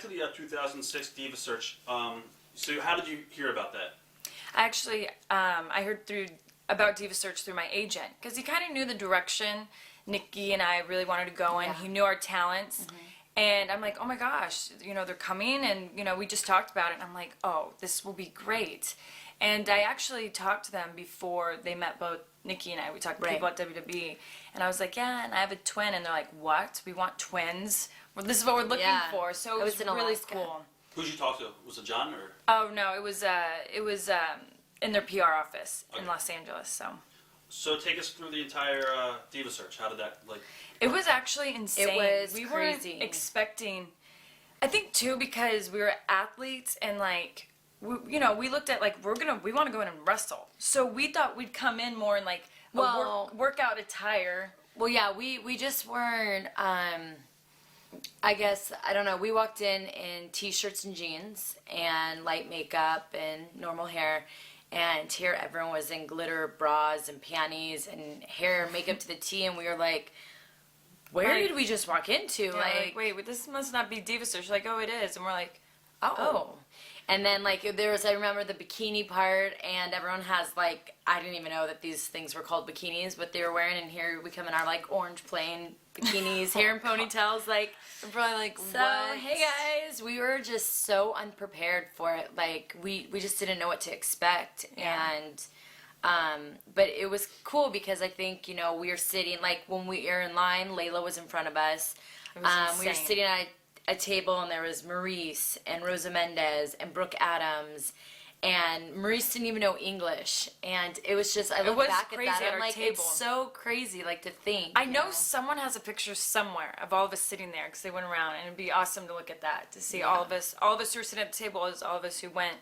To the 2006 Diva search. So how did you hear about that? Actually, I heard about Diva Search through my agent because he kind of knew the direction Nikki and I really wanted to go in. He knew our talents, and I'm like, oh my gosh, they're coming, and we just talked about it, and I'm like, oh, this will be great. And I actually talked to them before they met both Nikki and I. We talked to people at WWE, and I was like, yeah, and I have a twin, and they're like, what? We want twins? Well, this is what we're looking for. So it was really cool. Who did you talk to? Was it John or? Oh no, it was in their PR office in Los Angeles. So take us through the entire Diva search. How did that It was actually insane. It was we crazy. Weren't expecting. I think too because we were athletes and we looked at we want to go in and wrestle. So we thought we'd come in more in workout attire. Well, yeah, we just weren't. I guess, I don't know, we walked in t-shirts and jeans and light makeup and normal hair, and here everyone was in glitter bras and panties and hair and makeup to the T, and we were like, where did we just walk into? Yeah, wait, this must not be Diva Search. Like, oh, it is. And we're like, oh. And then, there was, I remember the bikini part, and everyone has, I didn't even know that these things were called bikinis, but they were wearing, and here we come in our, orange plain bikinis, hair and ponytails, we're probably so, what? Hey guys, we were just so unprepared for it, we just didn't know what to expect, and, but it was cool because I think, we were sitting, when we were in line, Layla was in front of us, it was we were sitting at a table, and there was Maurice and Rosa Mendez and Brooke Adams, and Maurice didn't even know English, and it was just, I look back at that, I'm like, it's so crazy, to think. I know someone has a picture somewhere of all of us sitting there, because they went around, and it'd be awesome to look at that, to see all of us who were sitting at the table, is all of us who went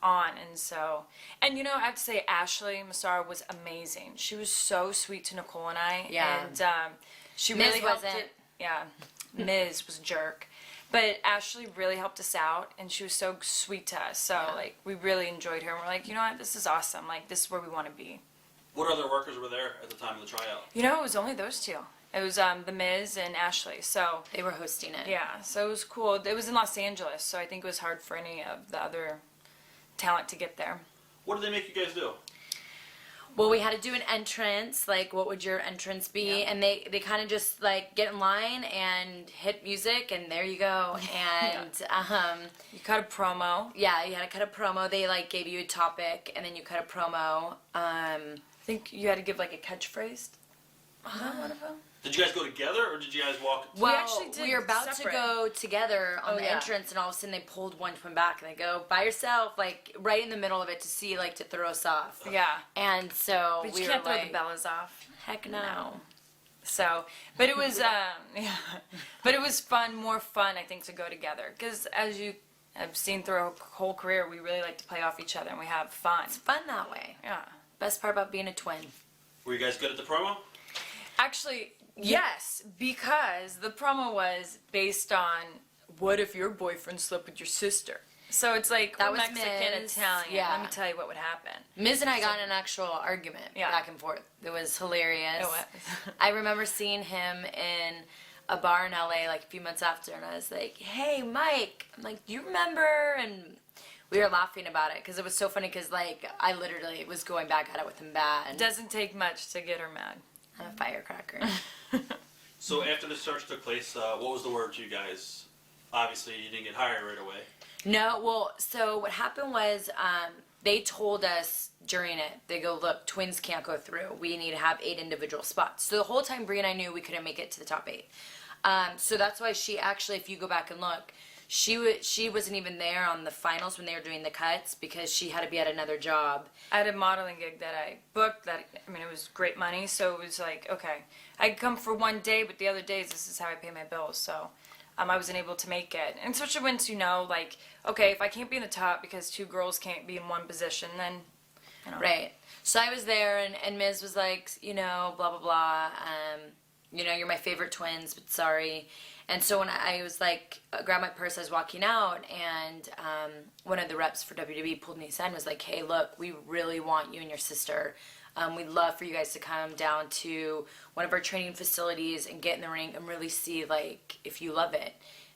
on, and so, and I have to say, Ashley Massara was amazing. She was so sweet to Nicole and I, and she really helped it. Yeah, Miz was a jerk. But Ashley really helped us out, and she was so sweet to us. So, we really enjoyed her. And we're like, you know what? This is awesome. This is where we want to be. What other workers were there at the time of the tryout? It was only those two. It was The Miz and Ashley. So they were hosting it. Yeah, so it was cool. It was in Los Angeles, so I think it was hard for any of the other talent to get there. What did they make you guys do? Well, we had to do an entrance, what would your entrance be? Yeah. And they kind of just, get in line and hit music, and there you go. And, you cut a promo. Yeah, you had to cut a promo. They, gave you a topic, and then you cut a promo. I think you had to give, a catchphrase. Is that one of them? Did you guys go together, or did you guys walk? Well, we were about to go together on the entrance, and all of a sudden they pulled one twin back, and they go, by yourself, right in the middle of it to see, to throw us off. Yeah. And so but you can't throw the Bellas off. Heck no. So, but it was, but it was fun, more fun, I think, to go together. Because as you have seen through our whole career, we really like to play off each other, and we have fun. It's fun that way. Yeah. Best part about being a twin. Were you guys good at the promo? Actually, yes, because the promo was based on what if your boyfriend slept with your sister. So it's that was Mexican, Miz. Italian. Yeah. Let me tell you what would happen. Miz and I got in an actual argument back and forth. It was hilarious. It was. I remember seeing him in a bar in LA a few months after, and I was like, hey, Mike. I'm like, do you remember? And we were laughing about it because it was so funny because I literally was going back at it with him bad. It doesn't take much to get her mad. I'm a firecracker. So after the search took place, what was the word to you guys? Obviously, you didn't get hired right away. No, well, so what happened was they told us during it, they go, look, twins can't go through. We need to have 8 individual spots. So the whole time Brie and I knew we couldn't make it to the top 8. So that's why she actually, if you go back and look, she wasn't even there on the finals when they were doing the cuts because she had to be at another job. I had a modeling gig that I booked it was great money, so it was okay, I could come for one day, but the other days this is how I pay my bills, so I wasn't able to make it. And especially once okay, if I can't be in the top because 2 girls can't be in one position, then, Right. So I was there, and Miz was like, blah, blah, blah, you're my favorite twins, but sorry. And so when I was grabbed my purse, I was walking out, and one of the reps for WWE pulled me aside and was like, hey, look, we really want you and your sister. We'd love for you guys to come down to one of our training facilities and get in the ring and really see, if you love it.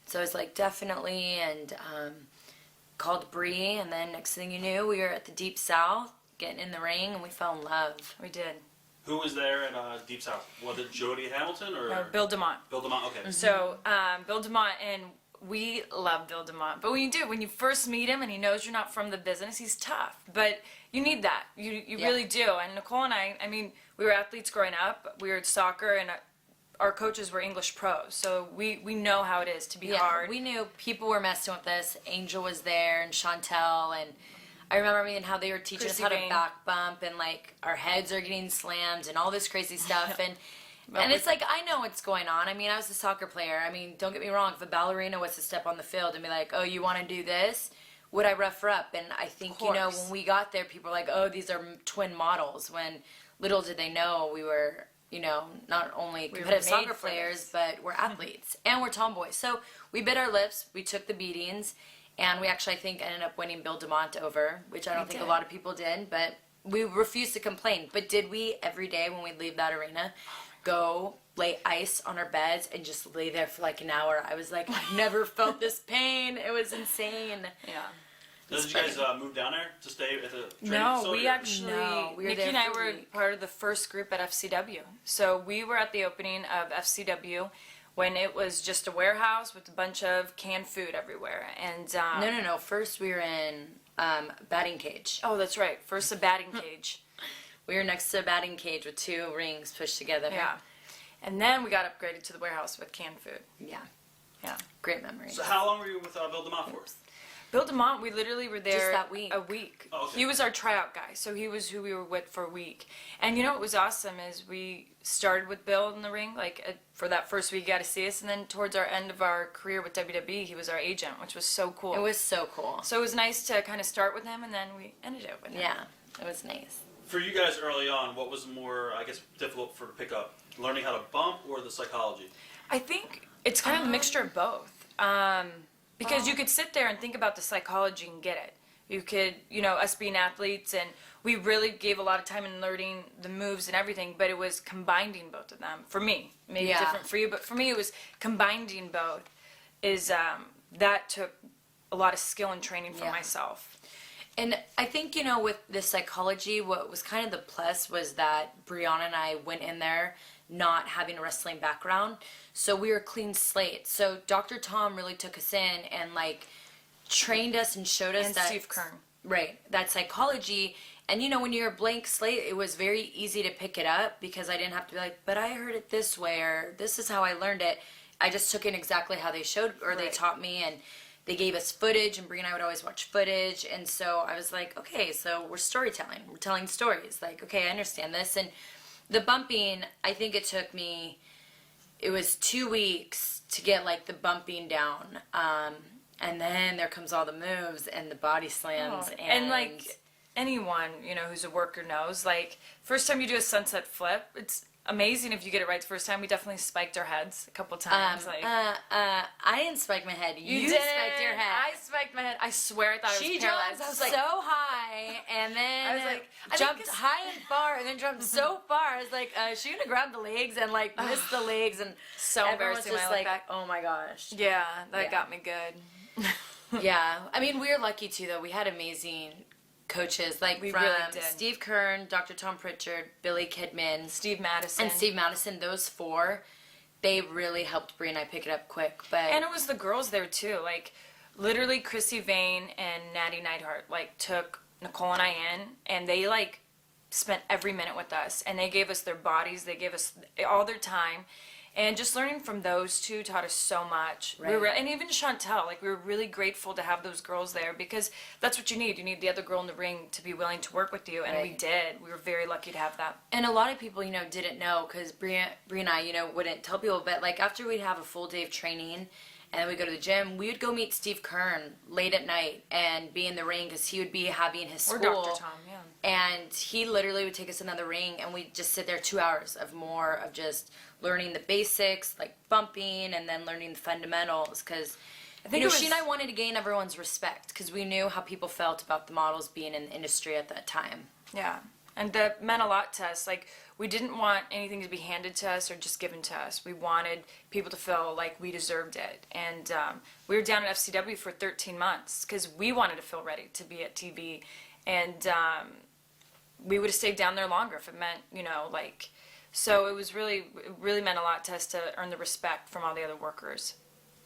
So I was like, definitely, and called Bree, and then next thing you knew, we were at the Deep South, getting in the ring, and we fell in love. We did. Who was there at Deep South? Was it Jody Hamilton or No, Bill Demott. Bill Demott? Okay. So Bill Demott, and we love Bill Demott. But when you first meet him and he knows you're not from the business, he's tough. But you need that. You really do. And Nicole and I mean, we were athletes growing up. We were at soccer, and our coaches were English pros. So we know how it is to be hard. We knew people were messing with us. Angel was there, and Chantel, and I remember how they were teaching Chrissy us how Vane. to back bump, and like our heads are getting slammed and all this crazy stuff. And But it's like, I know what's going on. I mean, I was a soccer player. I mean, don't get me wrong. If a ballerina was to step on the field and be like, oh, you want to do this? Would I rough her up? And I think, Of when course. we got there, people were like, oh, these are twin models. When little did they know we were, not only competitive made soccer for players, this. but we're athletes. And we're tomboys. So we bit our lips. We took the beatings. And we actually, I think, ended up winning Bill Demott over, which I don't think a did. lot of people did. But we refused to complain. But did we, every day when we'd leave that arena, go lay ice on our beds and just lay there for like an hour? I was like, I've never felt this pain. It was insane. Yeah. Did you guys move down there to stay at the training No, facility? we or- actually, No, we were Nikki there and I for a were week. part of the first group at FCW. So we were at the opening of FCW when it was just a warehouse with a bunch of canned food everywhere. And No. First we were in batting cage. Oh, that's right. First a batting cage. We were next to a batting cage with 2 rings pushed together. Yeah. And then we got upgraded to the warehouse with canned food. Yeah. Yeah. Great memories. So how long were you with Bill Demott for? Bill Demott, we literally were there that week. a week. Oh, okay. He was our tryout guy, so he was who we were with for a week. And what was awesome is we started with Bill in the ring, for that first week he got to see us, and then towards our end of our career with WWE, he was our agent, which was so cool. It was so cool. So it was nice to kind of start with him, and then we ended it with him. Yeah, it was nice. For you guys early on, what was more, I guess, difficult to pick up? Learning how to bump or the psychology? I think it's kind of a mixture of both. Because you could sit there and think about the psychology and get it. You could, us being athletes, and we really gave a lot of time in learning the moves and everything, but it was combining both of them. For me, maybe Yeah. different for you, but for me it was combining both. That took a lot of skill and training for Yeah. myself. And I think, with the psychology, what was kind of the plus was that Brianna and I went in there not having a wrestling background. So we were clean slate. So Dr. Tom really took us in and trained us and showed us And that Steve Kern. Right, that psychology. And when you're a blank slate, it was very easy to pick it up because I didn't have to be like, but I heard it this way, or this is how I learned it. I just took in exactly how they showed, or they Right. taught me, and they gave us footage, and Brie and I would always watch footage. And so I was like, okay, so we're storytelling. We're telling stories. Okay, I understand this. And the bumping, I think it took me, it was 2 weeks to get the bumping down. And then there comes all the moves and the body slams. And anyone, who's a worker knows, first time you do a sunset flip, it's amazing if you get it right the first time. We definitely spiked our heads a couple times. I didn't spike my head. You did. spiked your head. I spiked my head. I swear I thought I was She paralyzed. jumped I was like, so high, and then I was like, I think jumped it's- high and far, and then jumped so far. I was like, is she gonna grab the legs and missed the legs, and so everyone's embarrassing when just I look back. oh my gosh. Yeah, that Yeah. got me good. Yeah, I mean, we were lucky too, though. We had amazing coaches, We from really did. Steve Kern, Dr. Tom Pritchard, Billy Kidman, Steve Madison. and Steve Madison. Those 4, they really helped Brie and I pick it up quick. But And it was the girls there too. Literally Chrissy Vane and Natty Neidhart took Nicole and I in, and they spent every minute with us, and they gave us their bodies, they gave us all their time. And just learning from those 2 taught us so much. Right. And even Chantel, we were really grateful to have those girls there, because that's what you need. You need the other girl in the ring to be willing to work with you, and we Right. did. We were very lucky to have that. And a lot of people, didn't know, because Brie and I, wouldn't tell people, but after we'd have a full day of training and then we'd go to the gym, we would go meet Steve Kern late at night and be in the ring because he would be having his Or school. Dr. Tom, yeah. And he literally would take us into the ring, and we'd just sit there 2 hours of more of just learning the basics, bumping, and then learning the fundamentals. Because I think it was, she and I wanted to gain everyone's respect because we knew how people felt about the models being in the industry at that time. Yeah. And that meant a lot to us. Like, we didn't want anything to be handed to us or just given to us. We wanted people to feel like we deserved it. And we were down at FCW for 13 months because we wanted to feel ready to be at TV. And we would have stayed down there longer if it meant, so it was really, it really meant a lot to us to earn the respect from all the other workers.